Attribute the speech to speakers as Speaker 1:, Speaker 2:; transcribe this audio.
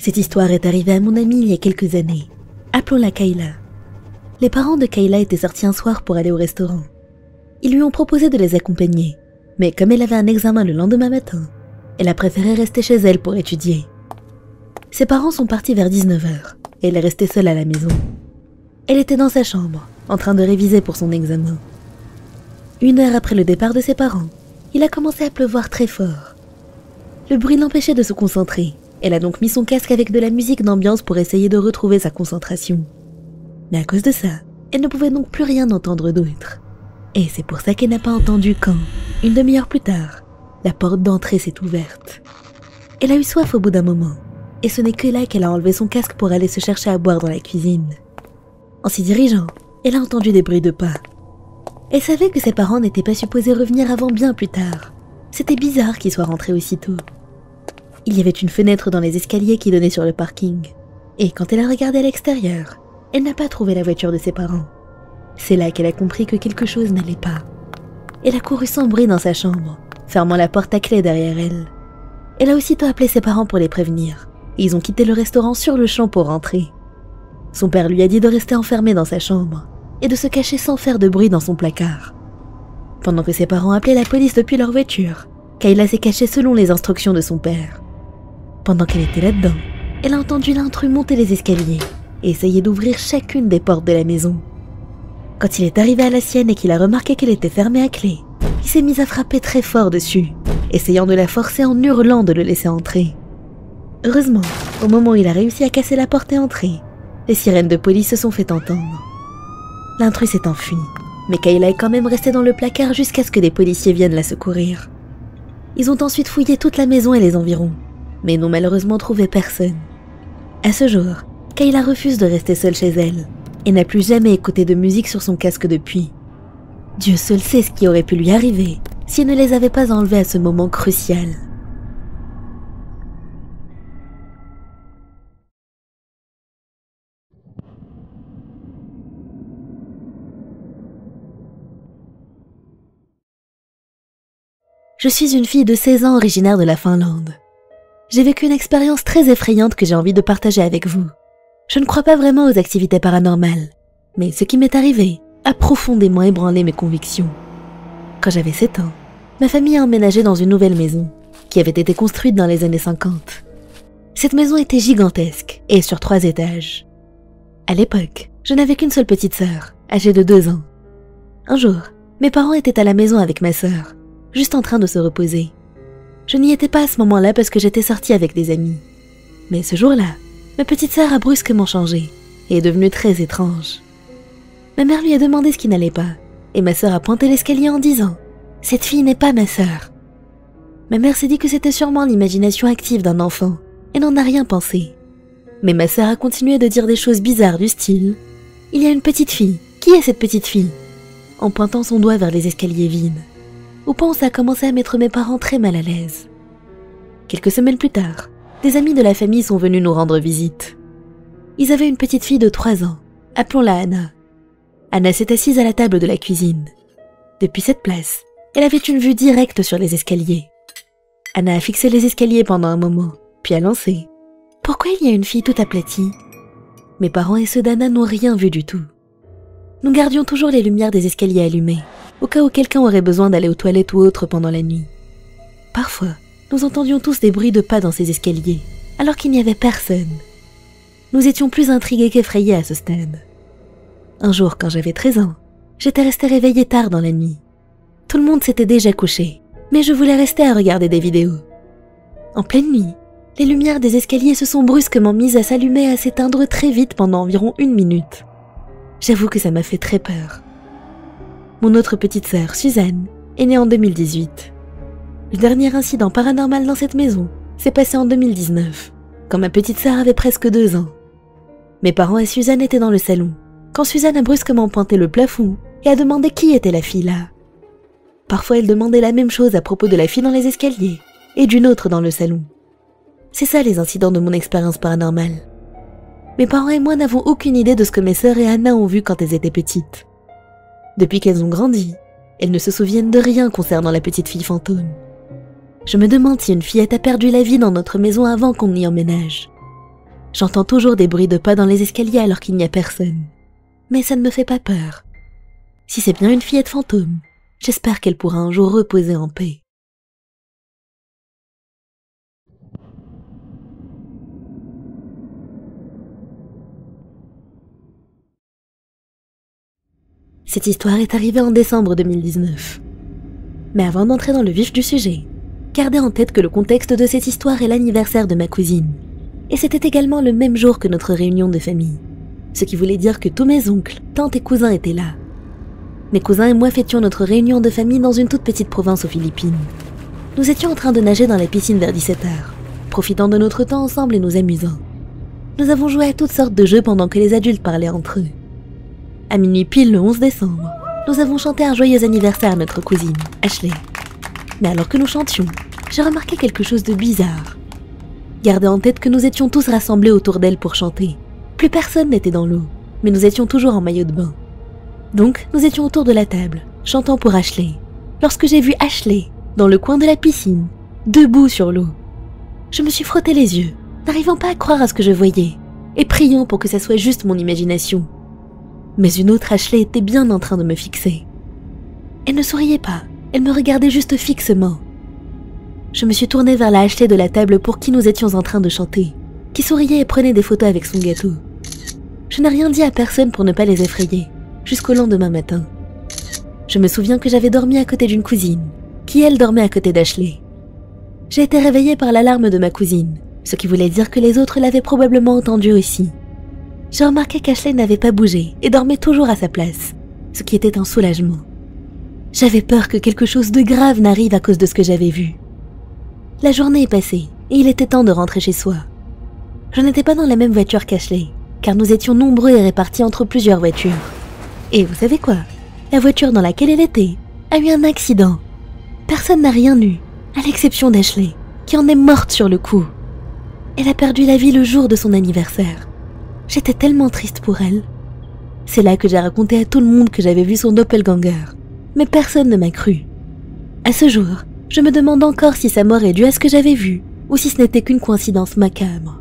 Speaker 1: Cette histoire est arrivée à mon amie il y a quelques années. Appelons-la Kayla. Les parents de Kayla étaient sortis un soir pour aller au restaurant. Ils lui ont proposé de les accompagner, mais comme elle avait un examen le lendemain matin, elle a préféré rester chez elle pour étudier. Ses parents sont partis vers 19 h et elle est restée seule à la maison. Elle était dans sa chambre, en train de réviser pour son examen. 1 heure après le départ de ses parents, il a commencé à pleuvoir très fort. Le bruit l'empêchait de se concentrer. Elle a donc mis son casque avec de la musique d'ambiance pour essayer de retrouver sa concentration. Mais à cause de ça, elle ne pouvait donc plus rien entendre d'autre. Et c'est pour ça qu'elle n'a pas entendu quand, 1 demi-heure plus tard, la porte d'entrée s'est ouverte. Elle a eu soif au bout d'un moment, et ce n'est que là qu'elle a enlevé son casque pour aller se chercher à boire dans la cuisine. En s'y dirigeant, elle a entendu des bruits de pas. Elle savait que ses parents n'étaient pas supposés revenir avant bien plus tard. C'était bizarre qu'ils soient rentrés aussitôt. Il y avait une fenêtre dans les escaliers qui donnait sur le parking, et quand elle a regardé à l'extérieur, elle n'a pas trouvé la voiture de ses parents. C'est là qu'elle a compris que quelque chose n'allait pas. Elle a couru sans bruit dans sa chambre, fermant la porte à clé derrière elle. Elle a aussitôt appelé ses parents pour les prévenir, et ils ont quitté le restaurant sur le champ pour rentrer. Son père lui a dit de rester enfermé dans sa chambre, et de se cacher sans faire de bruit dans son placard. Pendant que ses parents appelaient la police depuis leur voiture, Kayla s'est cachée selon les instructions de son père. Pendant qu'elle était là-dedans, elle a entendu l'intrus monter les escaliers et essayer d'ouvrir chacune des portes de la maison. Quand il est arrivé à la sienne et qu'il a remarqué qu'elle était fermée à clé, il s'est mis à frapper très fort dessus, essayant de la forcer en hurlant de le laisser entrer. Heureusement, au moment où il a réussi à casser la porte et entrer, les sirènes de police se sont fait entendre. L'intrus s'est enfui, mais Kayla est quand même restée dans le placard jusqu'à ce que des policiers viennent la secourir. Ils ont ensuite fouillé toute la maison et les environs, mais n'ont malheureusement trouvé personne. À ce jour, Kayla refuse de rester seule chez elle et n'a plus jamais écouté de musique sur son casque depuis. Dieu seul sait ce qui aurait pu lui arriver si elle ne les avait pas enlevés à ce moment crucial. Je suis une fille de 16 ans originaire de la Finlande. J'ai vécu une expérience très effrayante que j'ai envie de partager avec vous. Je ne crois pas vraiment aux activités paranormales, mais ce qui m'est arrivé a profondément ébranlé mes convictions. Quand j'avais 7 ans, ma famille a emménagé dans une nouvelle maison, qui avait été construite dans les années 50. Cette maison était gigantesque et sur 3 étages. À l'époque, je n'avais qu'une seule petite sœur, âgée de 2 ans. Un jour, mes parents étaient à la maison avec ma sœur, juste en train de se reposer. Je n'y étais pas à ce moment-là parce que j'étais sortie avec des amis. Mais ce jour-là, ma petite sœur a brusquement changé et est devenue très étrange. Ma mère lui a demandé ce qui n'allait pas et ma sœur a pointé l'escalier en disant « Cette fille n'est pas ma sœur ». Ma mère s'est dit que c'était sûrement l'imagination active d'un enfant et n'en a rien pensé. Mais ma sœur a continué de dire des choses bizarres du style « Il y a une petite fille, qui est cette petite fille ?» en pointant son doigt vers les escaliers vides. Au point où ça a commencé à mettre mes parents très mal à l'aise. Quelques semaines plus tard, des amis de la famille sont venus nous rendre visite. Ils avaient une petite fille de 3 ans, appelons-la Anna. Anna s'est assise à la table de la cuisine. Depuis cette place, elle avait une vue directe sur les escaliers. Anna a fixé les escaliers pendant un moment, puis a lancé « Pourquoi il y a une fille toute aplatie ?» Mes parents et ceux d'Anna n'ont rien vu du tout. Nous gardions toujours les lumières des escaliers allumées, au cas où quelqu'un aurait besoin d'aller aux toilettes ou autre pendant la nuit. Parfois, nous entendions tous des bruits de pas dans ces escaliers, alors qu'il n'y avait personne. Nous étions plus intrigués qu'effrayés à ce stade. Un jour, quand j'avais 13 ans, j'étais restée réveillée tard dans la nuit. Tout le monde s'était déjà couché, mais je voulais rester à regarder des vidéos. En pleine nuit, les lumières des escaliers se sont brusquement mises à s'allumer et à s'éteindre très vite pendant environ 1 minute. J'avoue que ça m'a fait très peur. Mon autre petite sœur, Suzanne, est née en 2018. Le dernier incident paranormal dans cette maison s'est passé en 2019, quand ma petite sœur avait presque 2 ans. Mes parents et Suzanne étaient dans le salon, quand Suzanne a brusquement pointé le plafond et a demandé qui était la fille là. Parfois elle demandait la même chose à propos de la fille dans les escaliers et d'une autre dans le salon. C'est ça les incidents de mon expérience paranormale. Mes parents et moi n'avons aucune idée de ce que mes sœurs et Anna ont vu quand elles étaient petites. Depuis qu'elles ont grandi, elles ne se souviennent de rien concernant la petite fille fantôme. Je me demande si une fillette a perdu la vie dans notre maison avant qu'on y emménage. J'entends toujours des bruits de pas dans les escaliers alors qu'il n'y a personne. Mais ça ne me fait pas peur. Si c'est bien une fillette fantôme, j'espère qu'elle pourra un jour reposer en paix. Cette histoire est arrivée en décembre 2019. Mais avant d'entrer dans le vif du sujet, gardez en tête que le contexte de cette histoire est l'anniversaire de ma cousine. Et c'était également le même jour que notre réunion de famille. Ce qui voulait dire que tous mes oncles, tantes et cousins étaient là. Mes cousins et moi fêtions notre réunion de famille dans une toute petite province aux Philippines. Nous étions en train de nager dans la piscine vers 17h, profitant de notre temps ensemble et nous amusant. Nous avons joué à toutes sortes de jeux pendant que les adultes parlaient entre eux. À minuit pile le 11 décembre, nous avons chanté un joyeux anniversaire à notre cousine, Ashley. Mais alors que nous chantions, j'ai remarqué quelque chose de bizarre. Gardez en tête que nous étions tous rassemblés autour d'elle pour chanter. Plus personne n'était dans l'eau, mais nous étions toujours en maillot de bain. Donc, nous étions autour de la table, chantant pour Ashley, lorsque j'ai vu Ashley, dans le coin de la piscine, debout sur l'eau. Je me suis frotté les yeux, n'arrivant pas à croire à ce que je voyais, et priant pour que ça soit juste mon imagination. Mais une autre Ashley était bien en train de me fixer. Elle ne souriait pas, elle me regardait juste fixement. Je me suis tournée vers la Ashley de la table pour qui nous étions en train de chanter, qui souriait et prenait des photos avec son gâteau. Je n'ai rien dit à personne pour ne pas les effrayer, jusqu'au lendemain matin. Je me souviens que j'avais dormi à côté d'une cousine, qui elle dormait à côté d'Ashley. J'ai été réveillée par l'alarme de ma cousine, ce qui voulait dire que les autres l'avaient probablement entendue aussi. J'ai remarqué qu'Ashley n'avait pas bougé et dormait toujours à sa place, ce qui était un soulagement. J'avais peur que quelque chose de grave n'arrive à cause de ce que j'avais vu. La journée est passée et il était temps de rentrer chez soi. Je n'étais pas dans la même voiture qu'Ashley, car nous étions nombreux et répartis entre plusieurs voitures. Et vous savez quoi? La voiture dans laquelle elle était a eu un accident. Personne n'a rien eu, à l'exception d'Ashley, qui en est morte sur le coup. Elle a perdu la vie le jour de son anniversaire. J'étais tellement triste pour elle. C'est là que j'ai raconté à tout le monde que j'avais vu son doppelganger, mais personne ne m'a cru. À ce jour, je me demande encore si sa mort est due à ce que j'avais vu, ou si ce n'était qu'une coïncidence macabre.